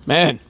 Man,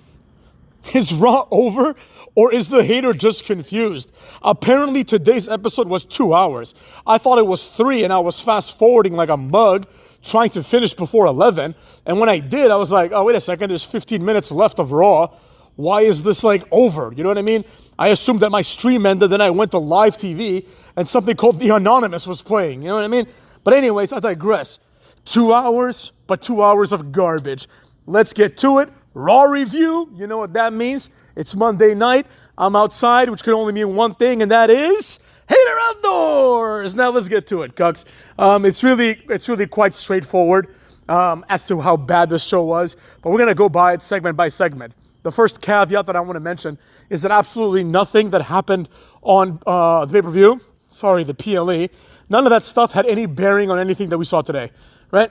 is Raw over or is the hater just confused? Apparently today's episode was 2 hours. I thought it was 3 and I was fast forwarding like a mug trying to finish before 11. And when I did, I was like, oh, wait a second, there's 15 minutes left of Raw. Why is this like over? You know what I mean? I assumed that my stream ended, then I went to live TV and something called The Anonymous was playing. You know what I mean? But anyways, I digress. 2 hours, but 2 hours of garbage. Let's get to it. Raw review, you know what that means. It's Monday night. I'm outside, which can only mean one thing, and that is Hater Outdoors. Now let's get to it, Cucks. It's really quite straightforward as to how bad this show was, but we're gonna go by it segment by segment. The first caveat that I want to mention is that absolutely nothing that happened on the pay-per-view, the PLE, none of that stuff had any bearing on anything that we saw today, right?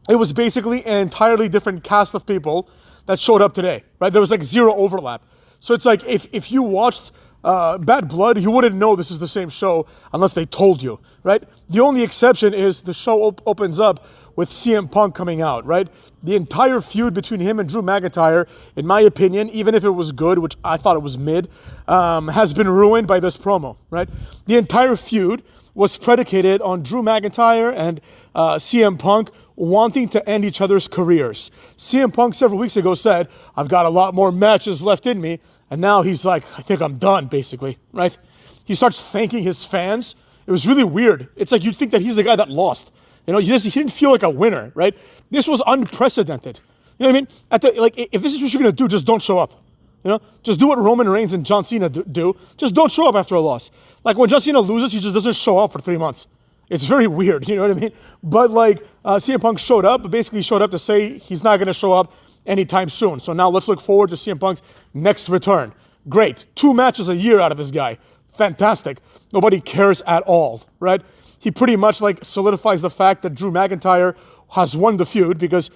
It was basically an entirely different cast of people that showed up today, right? There was like zero overlap. So it's like if you watched Bad Blood, you wouldn't know this is the same show unless they told you, right? The only exception is the show opens up with CM Punk coming out, right? The entire feud between him and Drew McIntyre, in my opinion, even if it was good, which I thought it was mid, has been ruined by this promo, right? The entire feud was predicated on Drew McIntyre and CM Punk wanting to end each other's careers. CM Punk several weeks ago said, I've got a lot more matches left in me, and now he's like, I think I'm done, basically, right? He starts thanking his fans. It was really weird. It's like you'd think that he's the guy that lost. You know, he didn't feel like a winner, right? This was unprecedented. You know what I mean? If this is what you're going to do, just don't show up. You know, just do what Roman Reigns and John Cena do. Just don't show up after a loss. Like when John Cena loses, he just doesn't show up for 3 months. It's very weird, you know what I mean? But CM Punk showed up, but basically showed up to say he's not going to show up anytime soon. So now let's look forward to CM Punk's next return. Great. 2 matches a year out of this guy. Fantastic. Nobody cares at all, right? He pretty much solidifies the fact that Drew McIntyre has won the feud because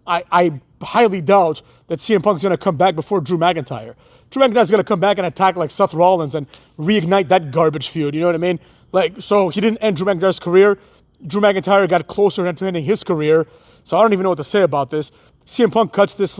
I highly doubt that CM Punk's going to come back before Drew McIntyre. Drew McIntyre's going to come back and attack like Seth Rollins and reignite that garbage feud, you know what I mean? So he didn't end Drew McIntyre's career. Drew McIntyre got closer to ending his career. So I don't even know what to say about this. CM Punk cuts this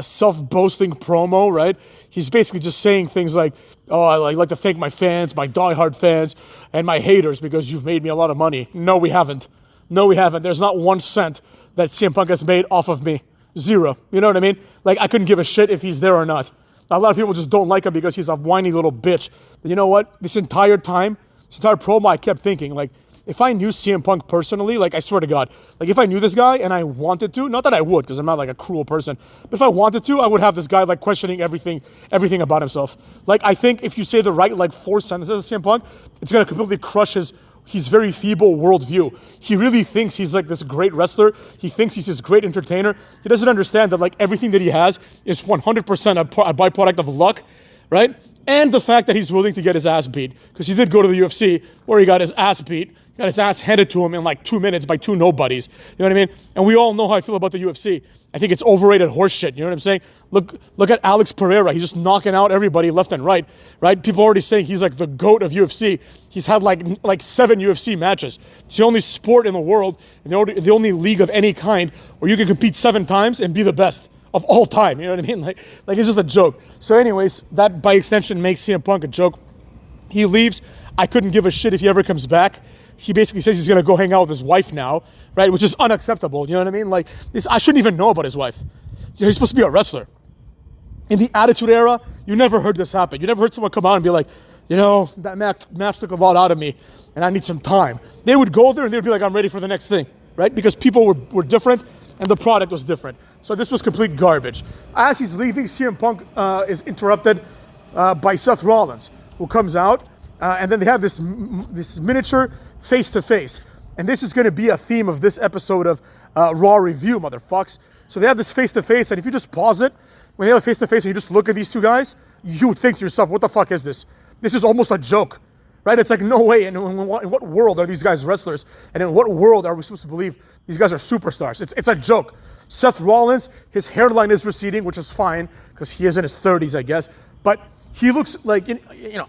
self-boasting promo, right? He's basically just saying things like, oh, I like to thank my fans, my diehard fans, and my haters because you've made me a lot of money. No, we haven't. There's not 1 cent that CM Punk has made off of me. 0. You know what I mean? I couldn't give a shit if he's there or not. A lot of people just don't like him because he's a whiny little bitch. But you know what? This entire promo, I kept thinking, if I knew CM Punk personally, I swear to God, if I knew this guy and I wanted to, not that I would, because I'm not a cruel person, but if I wanted to, I would have this guy questioning everything about himself. I think if you say the right 4 sentences to CM Punk, it's gonna completely crush his very feeble worldview. He really thinks he's this great wrestler. He thinks he's this great entertainer. He doesn't understand that everything that he has is 100% a byproduct of luck, right? And the fact that he's willing to get his ass beat. Because he did go to the UFC where he got his ass beat. He got his ass handed to him in 2 minutes by 2 nobodies. You know what I mean? And we all know how I feel about the UFC. I think it's overrated horseshit. You know what I'm saying? Look at Alex Pereira. He's just knocking out everybody left and right? People are already saying he's the GOAT of UFC. He's had 7 UFC matches. It's the only sport in the world and the only league of any kind where you can compete 7 times and be the best of all time. You know what I mean? It's just a joke. So anyways, that by extension makes CM Punk a joke. He leaves. I couldn't give a shit if he ever comes back. He basically says he's going to go hang out with his wife now, right? Which is unacceptable. You know what I mean? I shouldn't even know about his wife. He's supposed to be a wrestler. In the Attitude Era, you never heard this happen. You never heard someone come out and be like, that match took a lot out of me and I need some time. They would go there and they'd be like, I'm ready for the next thing, right? Because people were different and the product was different. So this was complete garbage. As he's leaving, CM Punk is interrupted by Seth Rollins, who comes out, and then they have this miniature face-to-face. And this is going to be a theme of this episode of Raw Review, motherfucks. So they have this face-to-face, and if you just pause it, when they have a face-to-face and you just look at these 2 guys, you would think to yourself, what the fuck is this? This is almost a joke, right? It's no way. In what world are these guys wrestlers? And in what world are we supposed to believe these guys are superstars? It's a joke. Seth Rollins, his hairline is receding, which is fine, because he is in his 30s, I guess. But he looks like,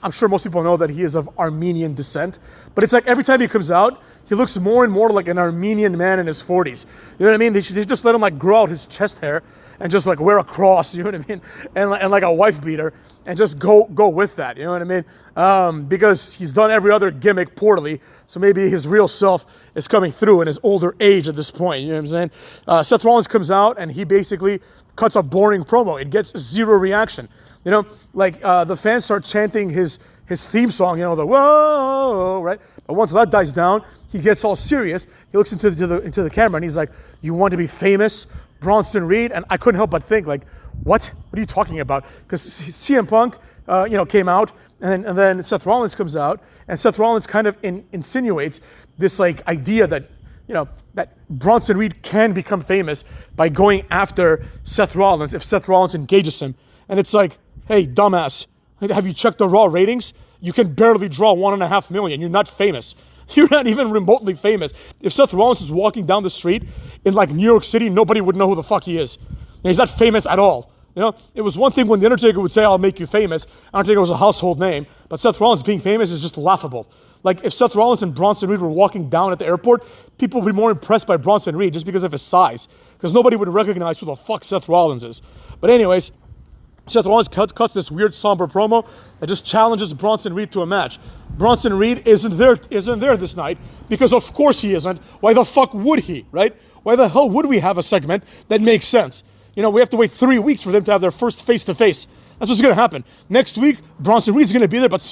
I'm sure most people know that he is of Armenian descent, but it's like every time he comes out, he looks more and more like an Armenian man in his 40s. You know what I mean? They just let him like grow out his chest hair and just like wear a cross, you know what I mean? And like a wife beater and just go with that, you know what I mean? Because he's done every other gimmick poorly, so maybe his real self is coming through in his older age at this point, you know what I'm saying? Seth Rollins comes out and he basically cuts a boring promo. It gets zero reaction. You know, like the fans start chanting his theme song, you know, the whoa, right? But once that dies down, he gets all serious. He looks into the camera and he's like, "You want to be famous, Bronson Reed?" And I couldn't help but think, like, what? What are you talking about? Because CM Punk, came out, and then Seth Rollins comes out, and Seth Rollins kind of insinuates this like idea that, that Bronson Reed can become famous by going after Seth Rollins if Seth Rollins engages him. And it's like, hey, dumbass, have you checked the Raw ratings? You can barely draw 1.5 million. You're not famous. You're not even remotely famous. If Seth Rollins is walking down the street in like New York City, nobody would know who the fuck he is. And he's not famous at all. It was one thing when The Undertaker would say, "I'll make you famous." Undertaker was a household name, but Seth Rollins being famous is just laughable. Like if Seth Rollins and Bronson Reed were walking down at the airport, people would be more impressed by Bronson Reed just because of his size, because nobody would recognize who the fuck Seth Rollins is. But anyways, Seth Rollins cuts this weird somber promo that just challenges Bronson Reed to a match. Bronson Reed isn't there this night because of course he isn't. Why the fuck would he, right? Why the hell would we have a segment that makes sense? We have to wait 3 weeks for them to have their first face-to-face. That's what's going to happen. Next week, Bronson Reed's going to be there, but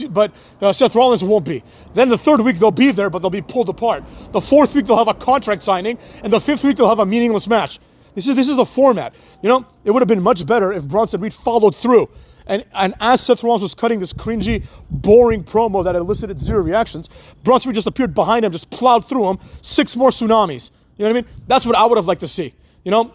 Seth Rollins won't be. Then the third week, they'll be there, but they'll be pulled apart. The fourth week, they'll have a contract signing, and the fifth week, they'll have a meaningless match. This is the format. It would have been much better if Bronson Reed followed through. And as Seth Rollins was cutting this cringy, boring promo that elicited zero reactions, Bronson Reed just appeared behind him, just plowed through him, 6 more tsunamis. You know what I mean? That's what I would have liked to see.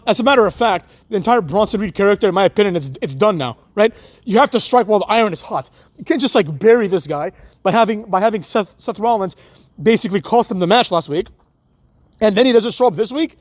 As a matter of fact, the entire Bronson Reed character, in my opinion, it's done now, right? You have to strike while the iron is hot. You can't just like bury this guy by having Seth Rollins basically cost him the match last week, and then he doesn't show up this week.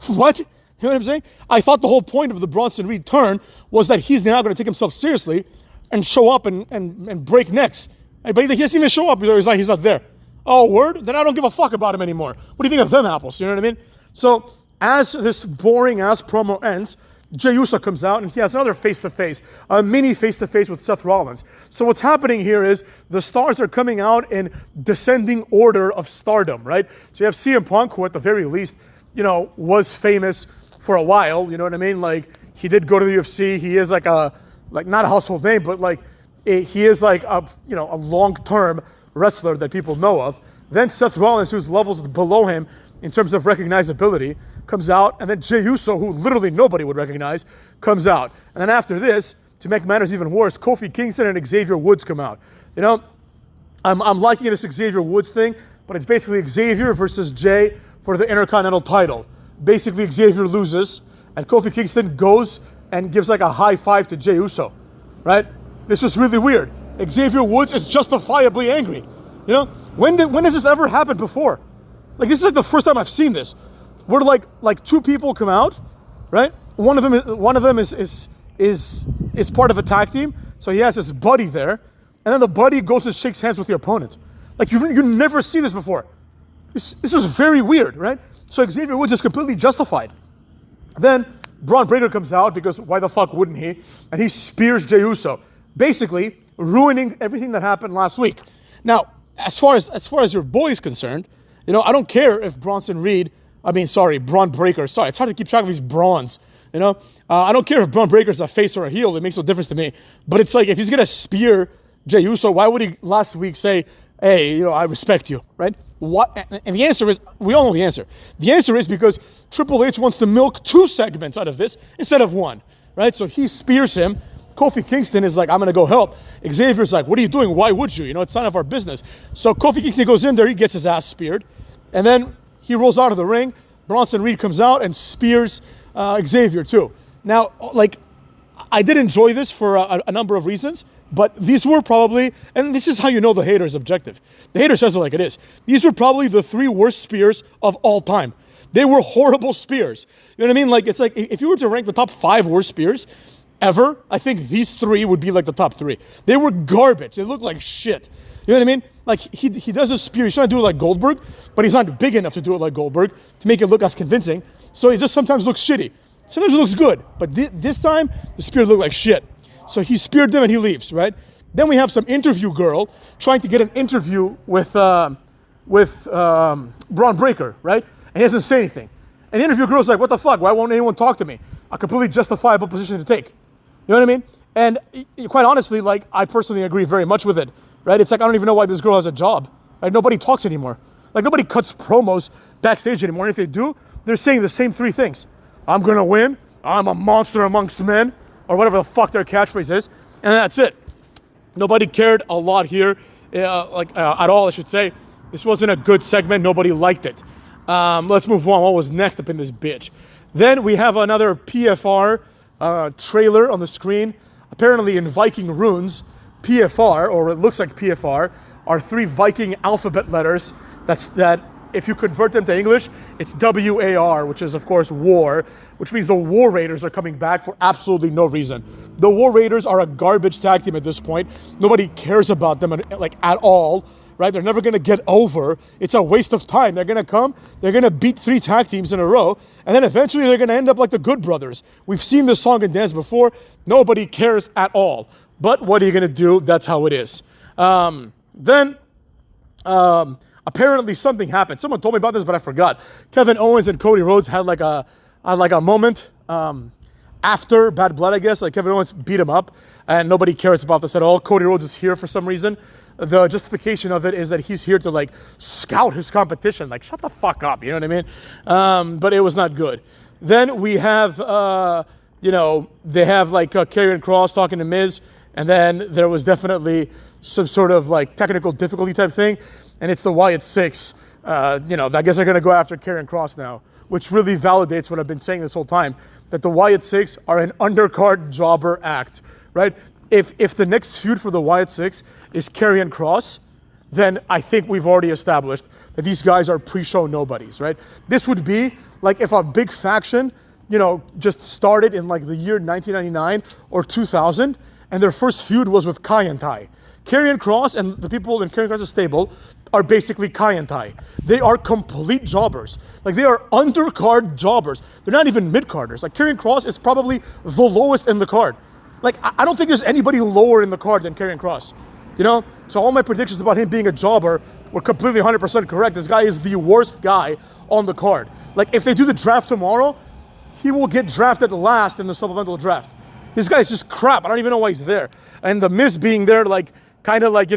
What? You know what I'm saying? I thought the whole point of the Bronson Reed turn was that he's now going to take himself seriously and show up and break necks. But he doesn't even show up. He's not there. Oh, word? Then I don't give a fuck about him anymore. What do you think of them apples? You know what I mean? So as this boring-ass promo ends, Jey Uso comes out and he has another face-to-face, a mini face-to-face with Seth Rollins. So what's happening here is the stars are coming out in descending order of stardom, right? So you have CM Punk, who at the very least, was famous for a while, you know what I mean? Like, he did go to the UFC. He is like not a household name, but like, he is like a long-term wrestler that people know of. Then Seth Rollins, who's levels below him in terms of recognizability, comes out, and then Jey Uso, who literally nobody would recognize, comes out. And then after this, to make matters even worse, Kofi Kingston and Xavier Woods come out. I'm liking this Xavier Woods thing, but it's basically Xavier versus Jey for the Intercontinental title. Basically, Xavier loses, and Kofi Kingston goes and gives like a high five to Jey Uso, right? This is really weird. Xavier Woods is justifiably angry. When has this ever happened before? Like, this is like the first time I've seen this, where like 2 people come out, right? One of them is part of a tag team, so he has his buddy there, and then the buddy goes and shakes hands with the opponent. Like, you never see this before. This is very weird, right? So Xavier Woods is completely justified. Then Braun Breaker comes out, because why the fuck wouldn't he? And he spears Jey Uso, basically ruining everything that happened last week. Now, as far as your boy is concerned, I don't care if Braun Breaker. Sorry, it's hard to keep track of these Brawns. I don't care if Braun Breaker is a face or a heel. It makes no difference to me. But it's like, if he's gonna spear Jey Uso, why would he last week say, "Hey, I respect you," right? What? And the answer is, we all know the answer. The answer is because Triple H wants to milk 2 segments out of this instead of 1, right? So he spears him. Kofi Kingston is like, "I'm gonna go help." Xavier's like, "What are you doing? Why would you? It's none of our business." So Kofi Kingston goes in there, he gets his ass speared, and then he rolls out of the ring. Bronson Reed comes out and spears Xavier too. Now, like, I did enjoy this for a number of reasons, but these were probably, and this is how you know the hater is objective. The hater says it like it is. These were probably the 3 worst spears of all time. They were horrible spears. You know what I mean? Like, it's like, if you were to rank the top 5 worst spears, ever, I think these three would be like the top three. They were garbage. They looked like shit. You know what I mean? Like, he does a spear. He's trying to do it like Goldberg, but he's not big enough to do it like Goldberg to make it look as convincing. So it just sometimes looks shitty. Sometimes it looks good, but this time, the spear looked like shit. So he speared them and he leaves, right? Then we have some interview girl trying to get an interview with Braun Breaker, right? And he doesn't say anything. And the interview girl's like, what the fuck? Why won't anyone talk to me? A completely justifiable position to take. You know what I mean? And quite honestly, like, I personally agree very much with it, right? It's like, I don't even know why this girl has a job. Like, nobody talks anymore. Like, nobody cuts promos backstage anymore. And if they do, they're saying the same three things. I'm gonna win, I'm a monster amongst men, or whatever the fuck their catchphrase is, and that's it. Nobody cared a lot here, at all, I should say. This wasn't a good segment, nobody liked it. Let's move on. What was next up in this bitch? Then we have another PFR trailer on the screen. Apparently in Viking runes, PFR, or it looks like PFR, are 3 Viking alphabet letters that if you convert them to English, it's WAR, which is, of course, war, which means the War Raiders are coming back for absolutely no reason. The War Raiders are a garbage tag team at this point. Nobody cares about them, like, at all, right? They're never going to get over. It's a waste of time. They're going to come, they're going to beat 3 tag teams in a row, and then eventually they're going to end up like the Good Brothers. We've seen this song and dance before. Nobody cares at all. But what are you going to do? That's how it is. Apparently something happened. Someone told me about this, but I forgot. Kevin Owens and Cody Rhodes had like a moment after Bad Blood, I guess. Like, Kevin Owens beat him up, and nobody cares about this at all. Cody Rhodes is here for some reason. The justification of it is that he's here to, like, scout his competition. Like, shut the fuck up, you know what I mean? But it was not good. Then we have, they have, like, Karrion Kross talking to Miz, and then there was definitely some sort of, like, technical difficulty type thing. And it's the Wyatt Six. I guess they're going to go after Karrion Kross now, which really validates what I've been saying this whole time, that the Wyatt Six are an undercard jobber act, right? If the next feud for the Wyatt Six is Karrion Kross, then I think we've already established that these guys are pre-show nobodies, right? This would be like if a big faction, just started in like the year 1999 or 2000, and their first feud was with Kai and Tai. Karrion Kross and the people in Karrion Kross' stable are basically Kai and Tai. They are complete jobbers. Like, they are undercard jobbers. They're not even mid-carders. Like, Karrion Kross is probably the lowest in the card. Like, I don't think there's anybody lower in the card than Karrion Kross. So all my predictions about him being a jobber were completely 100% correct. This guy is the worst guy on the card. Like, if they do the draft tomorrow, he will get drafted last in the supplemental draft. This guy's just crap. I don't even know why he's there. And the Miz being there, like, kind of like,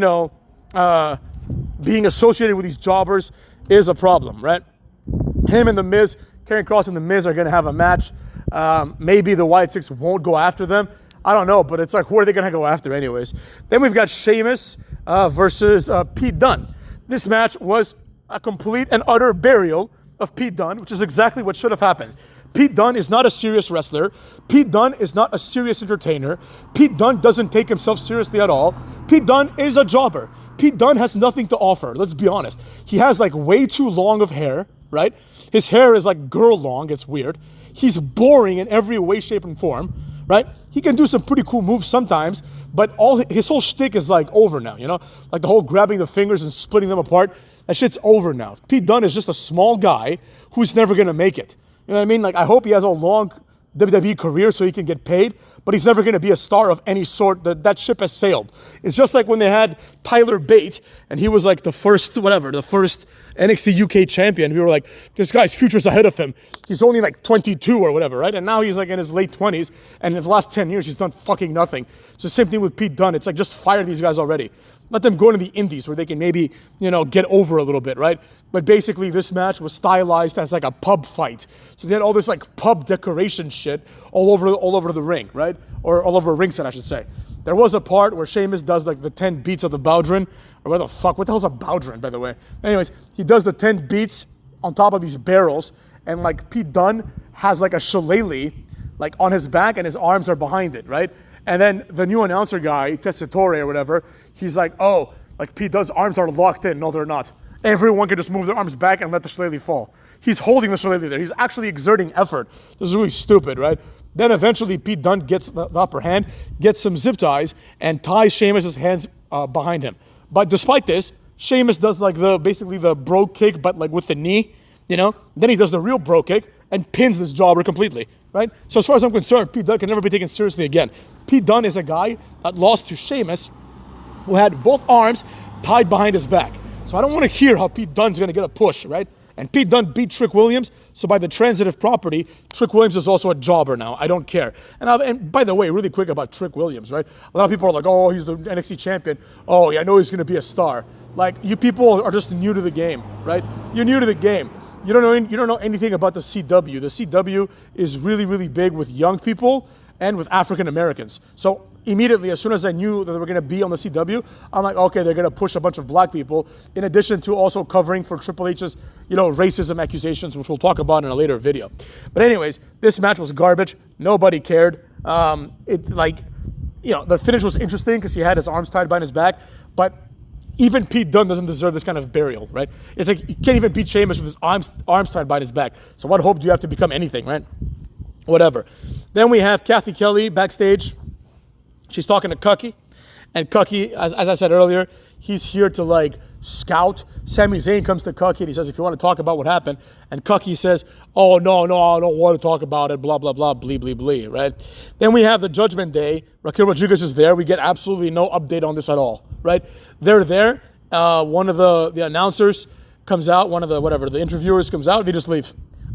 being associated with these jobbers is a problem, right? Him and the Miz, Karrion Kross and the Miz are going to have a match. Maybe the Wyatt Six won't go after them. I don't know, but it's like, who are they going to go after anyways? Then we've got Sheamus versus Pete Dunne. This match was a complete and utter burial of Pete Dunne, which is exactly what should have happened. Pete Dunne is not a serious wrestler. Pete Dunne is not a serious entertainer. Pete Dunne doesn't take himself seriously at all. Pete Dunne is a jobber. Pete Dunne has nothing to offer, let's be honest. He has like way too long of hair, right? His hair is like girl long, it's weird. He's boring in every way, shape, and form, right? He can do some pretty cool moves sometimes, but his whole shtick is like over now, Like the whole grabbing the fingers and splitting them apart, that shit's over now. Pete Dunne is just a small guy who's never gonna make it. You know what I mean? Like, I hope he has a long WWE career so he can get paid, but he's never going to be a star of any sort. That ship has sailed. It's just like when they had Tyler Bate, and he was like the first NXT UK champion. We were like, this guy's future's ahead of him. He's only like 22 or whatever, right? And now he's like in his late 20s, and in the last 10 years, he's done fucking nothing. It's the same thing with Pete Dunne. It's like, just fire these guys already. Let them go into the indies where they can maybe, get over a little bit, right? But basically, this match was stylized as like a pub fight. So they had all this like pub decoration shit all over the ring, right? Or all over a ring set, I should say. There was a part where Sheamus does like the 10 beats of the Bowdrin, or what the hell's a Bowdrin, by the way? Anyways, he does the 10 beats on top of these barrels, and like Pete Dunne has like a shillelagh like on his back, and his arms are behind it, right? And then the new announcer guy, Tessitore or whatever, he's like, oh, like Pete Dunne's arms are locked in. No, they're not. Everyone can just move their arms back and let the shillelagh fall. He's holding the shillelagh there. He's actually exerting effort. This is really stupid, right? Then eventually Pete Dunne gets the upper hand, gets some zip ties, and ties Sheamus' hands behind him. But despite this, Sheamus does like basically the bro kick, but like with the knee, you know? Then he does the real bro kick and pins this jobber completely, right? So as far as I'm concerned, Pete Dunne can never be taken seriously again. Pete Dunne is a guy that lost to Sheamus who had both arms tied behind his back. So I don't want to hear how Pete Dunne's going to get a push, right? And Pete Dunne beat Trick Williams, so by the transitive property, Trick Williams is also a jobber now. I don't care. And by the way, really quick about Trick Williams, right? A lot of people are like, oh, he's the NXT champion. Oh, yeah, I know he's going to be a star. Like, you people are just new to the game, right? You're new to the game. You don't know anything about the CW. The CW is really, really big with young people and with African Americans. So immediately, as soon as I knew that they were going to be on the CW, I'm like, okay, they're going to push a bunch of black people, in addition to also covering for Triple H's, racism accusations, which we'll talk about in a later video. But anyways, this match was garbage. Nobody cared. The finish was interesting because he had his arms tied behind his back, but even Pete Dunne doesn't deserve this kind of burial, right? It's like you can't even beat Sheamus with his arms tied behind his back. So what hope do you have to become anything, right? Whatever. Then we have Kathy Kelly backstage. She's talking to Cucky, and Cucky, as I said earlier, he's here to scout. Sami Zayn comes to Cucky and he says, if you want to talk about what happened, and Cucky says, oh, no, I don't want to talk about it, blah, blah, blah, blee, blee, blee, right? Then we have the Judgment Day. Raquel Rodriguez is there. We get absolutely no update on this at all, right? They're there. One of the announcers comes out, one of the interviewers comes out, they just leave.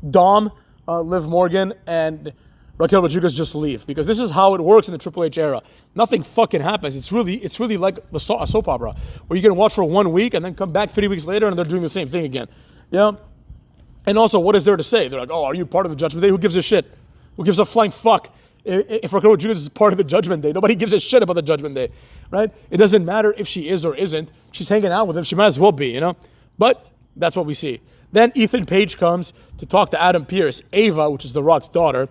Dom, Liv Morgan, and Raquel Rodriguez just leave, because this is how it works in the Triple H era. Nothing fucking happens. It's really like a soap opera, where you can watch for 1 week and then come back 3 weeks later and they're doing the same thing again. Yeah. And also, what is there to say? They're like, oh, are you part of the Judgment Day? Who gives a shit? Who gives a flying fuck? If Raquel Rodriguez is part of the Judgment Day, nobody gives a shit about the Judgment Day, right? It doesn't matter if she is or isn't. She's hanging out with him. She might as well be, But that's what we see. Then Ethan Page comes to talk to Adam Pearce. Ava, which is The Rock's daughter,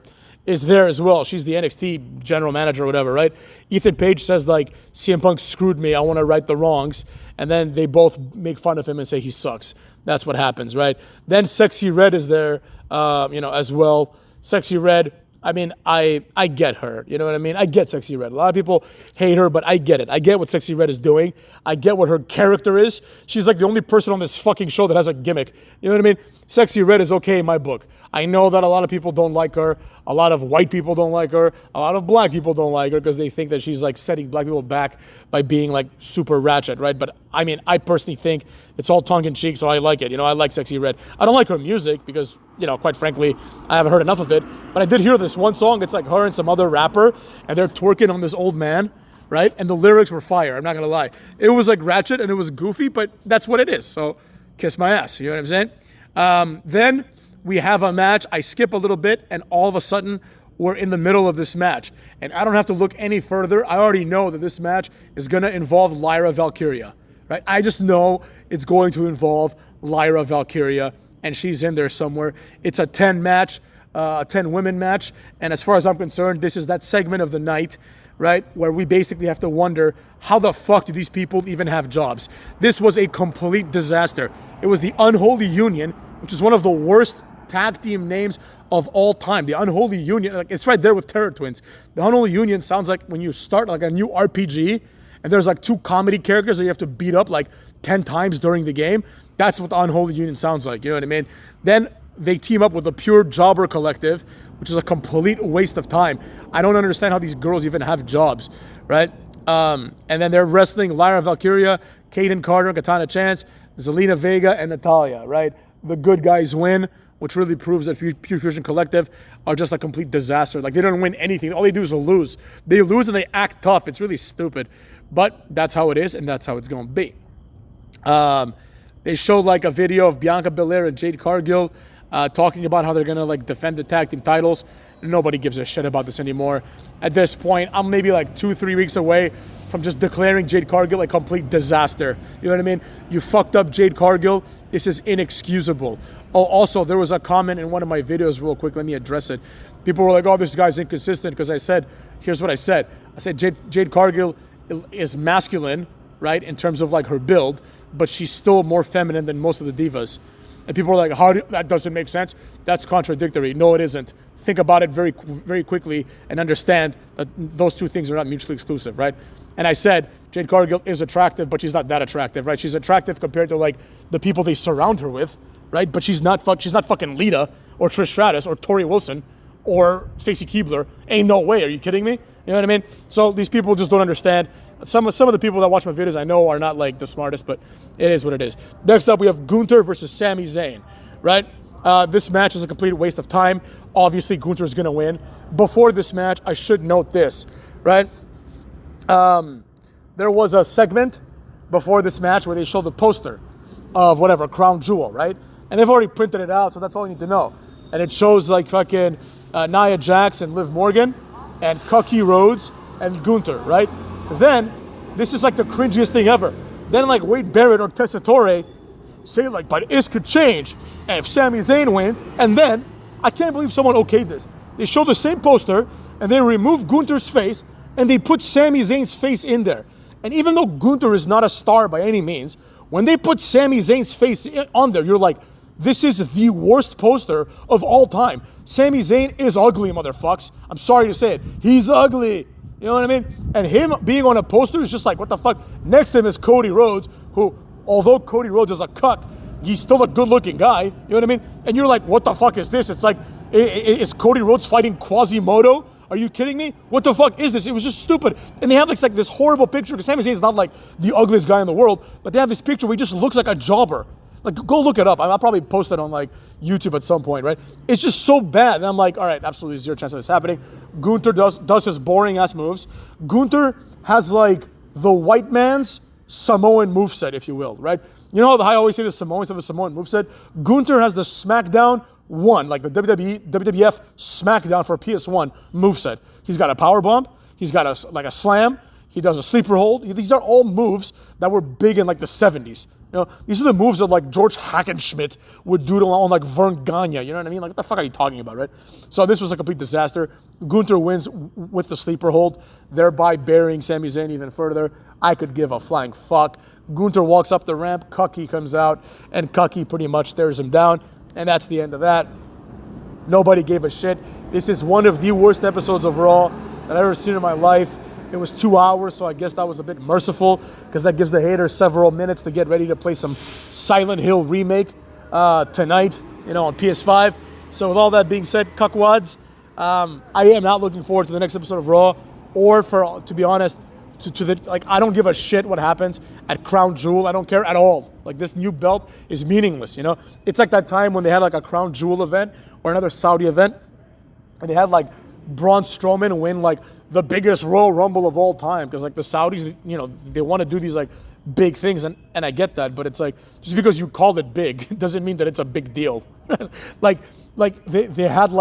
is there as well. She's the NXT general manager or whatever, right? Ethan Page says, CM Punk screwed me. I want to right the wrongs. And then they both make fun of him and say he sucks. That's what happens, right? Then Sexy Red is there, as well. Sexy Red, I get her. You know what I mean? I get Sexy Red. A lot of people hate her, but I get it. I get what Sexy Red is doing. I get what her character is. She's like the only person on this fucking show that has a gimmick. You know what I mean? Sexy Red is okay in my book. I know that a lot of people don't like her. A lot of white people don't like her. A lot of black people don't like her because they think that she's setting black people back by being super ratchet, right? But I personally think it's all tongue in cheek, so I like it. I like Sexy Red. I don't like her music because, quite frankly, I haven't heard enough of it. But I did hear this one song. It's her and some other rapper, and they're twerking on this old man, right? And the lyrics were fire. I'm not gonna lie. It was ratchet and it was goofy, but that's what it is. So kiss my ass. You know what I'm saying? Then we have a match. I skip a little bit, and all of a sudden, we're in the middle of this match. And I don't have to look any further. I already know that this match is going to involve Lyra Valkyria, right? I just know it's going to involve Lyra Valkyria, and she's in there somewhere. It's a 10 match, a 10 women match. And as far as I'm concerned, this is that segment of the night, right, where we basically have to wonder, how the fuck do these people even have jobs? This was a complete disaster. It was the Unholy Union, which is one of the worst tag team names of all time. The Unholy Union, it's right there with Terror Twins. The Unholy Union sounds like when you start a new RPG and there's 2 comedy characters that you have to beat up 10 times during the game. That's what the Unholy Union sounds like, you know what I mean? Then they team up with the Pure Jobber Collective, which is a complete waste of time. I don't understand how these girls even have jobs, right? And then they're wrestling Lyra Valkyria, Kaden Carter, Katana Chance, Zelina Vega, and Natalia, right? The good guys win, which really proves that Pure Fusion Collective are just a complete disaster. They don't win anything. All they do is lose. They lose and they act tough. It's really stupid. But that's how it is, and that's how it's going to be. They showed a video of Bianca Belair and Jade Cargill talking about how they're going to defend the tag team titles. Nobody gives a shit about this anymore. At this point, I'm maybe 2-3 weeks away from just declaring Jade Cargill a complete disaster. You know what I mean? You fucked up Jade Cargill. This is inexcusable. Oh, also, there was a comment in one of my videos real quick. Let me address it. People were like, oh, this guy's inconsistent because I said, here's what I said. I said Jade Cargill is masculine, right, in terms of her build, but she's still more feminine than most of the divas. And people are like, that doesn't make sense. That's contradictory. No, it isn't. think about it very, very quickly and understand that those two things are not mutually exclusive, right? And I said Jade Cargill is attractive, but she's not that attractive, right? She's attractive compared to like the people they surround her with, right? But she's not fucking Lita or Trish Stratus or Tori Wilson or Stacy Keibler. Ain't no way. Are you kidding me? You know what I mean? So these people just don't understand. Some of the people that watch my videos I know are not like the smartest, but it is what it is. Next up, we have Gunther versus Sami Zayn, right? This match is a complete waste of time. Obviously, Gunther is going to win. Before this match, I should note this, right? There was a segment before this match where they showed the poster of whatever, Crown Jewel, right? And they've already printed it out, so that's all you need to know. And it shows like fucking Nia Jax and Liv Morgan and Cookie Rhodes and Gunther, right? Then, this is like the cringiest thing ever. Then like Wade Barrett or Tessa Torre say like, but this could change. And if Sami Zayn wins, and then, I can't believe someone okayed this. They show the same poster, and they remove Gunther's face, and they put Sami Zayn's face in there. And even though Gunther is not a star by any means, when they put Sami Zayn's face on there, you're like, this is the worst poster of all time. Sami Zayn is ugly, motherfucks. I'm sorry to say it. He's ugly. You know what I mean? And him being on a poster is just like, what the fuck? Next to him is Cody Rhodes, who, although Cody Rhodes is a cuck, he's still a good-looking guy. You know what I mean? And you're like, what the fuck is this? It's like, is Cody Rhodes fighting Quasimodo? Are you kidding me? What the fuck is this? It was just stupid. And they have like this horrible picture, because Sami Zayn's not like the ugliest guy in the world, but they have this picture where he just looks like a jobber. Like, go look it up. I'll probably post it on like YouTube at some point, right? It's just so bad. And I'm like, all right, absolutely zero chance of this happening. Gunther does his boring ass moves. Gunther has like the white man's Samoan moveset, if you will, right? You know how I always say the Samoans have a Samoan moveset? Gunther has the SmackDown 1, like the WWF SmackDown for PS1 moveset. He's got a power bomb. He's got a slam. He does a sleeper hold. These are all moves that were big in like the 70s. You know, these are the moves that like George Hackenschmidt would do on like Vern Gagne. You know what I mean? Like, what the fuck are you talking about, right? So this was a complete disaster. Gunther wins with the sleeper hold, thereby burying Sami Zayn even further. I could give a flying fuck. Gunther walks up the ramp, Cucky comes out, and Cucky pretty much stares him down. And that's the end of that. Nobody gave a shit. This is one of the worst episodes of Raw that I've ever seen in my life. It was 2 hours, so I guess that was a bit merciful, because that gives the haters several minutes to get ready to play some Silent Hill remake tonight, you know, on PS5. So with all that being said, cuckwads, I am not looking forward to the next episode of Raw, or to be honest, I don't give a shit what happens at Crown Jewel. I don't care at all. Like, this new belt is meaningless, you know? It's like that time when they had like a Crown Jewel event or another Saudi event, and they had like Braun Strowman win like the biggest Royal Rumble of all time, because like the Saudis, you know, they want to do these like big things, and I get that, but it's like, just because you called it big doesn't mean that it's a big deal. like they had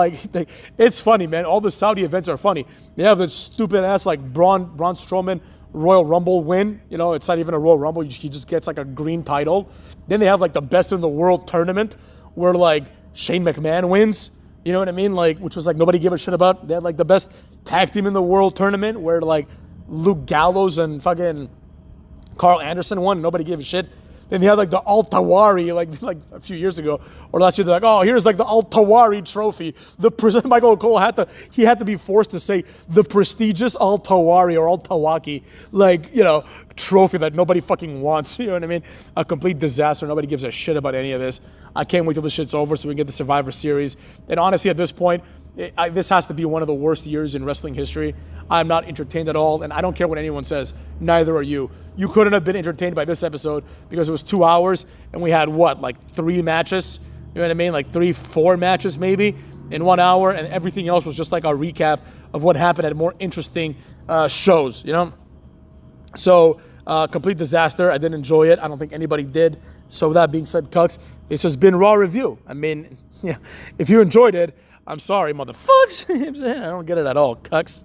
it's funny, man. All the Saudi events are funny. They have this stupid ass like Braun Strowman Royal Rumble win. You know, it's not even a Royal Rumble. He just gets like a green title. Then they have like the best in the world tournament where like Shane McMahon wins. You know what I mean? Like, which was like nobody gave a shit about. They had like the best tag team in the world tournament where like Luke Gallows and fucking Carl Anderson won. Nobody gave a shit. Then they had like the Al-Tawari like a few years ago or last year. They're like, oh, here's like the Al-Tawari trophy. Michael Cole had to be forced to say the prestigious Al-Tawari or Al-Tawaki, like, you know, trophy that nobody fucking wants. You know what I mean? A complete disaster. Nobody gives a shit about any of this. I can't wait till this shit's over so we can get the Survivor Series. And honestly, at this point, this has to be one of the worst years in wrestling history. I'm not entertained at all, and I don't care what anyone says. Neither are you. You couldn't have been entertained by this episode because it was 2 hours, and we had, what, like 3 matches? You know what I mean? Like 3-4 matches maybe in 1 hour, and everything else was just like a recap of what happened at more interesting shows, you know? So, complete disaster. I didn't enjoy it. I don't think anybody did. So with that being said, Cucks, this has been Raw Review. I mean, yeah, if you enjoyed it, I'm sorry, motherfuckers. I don't get it at all, Cucks.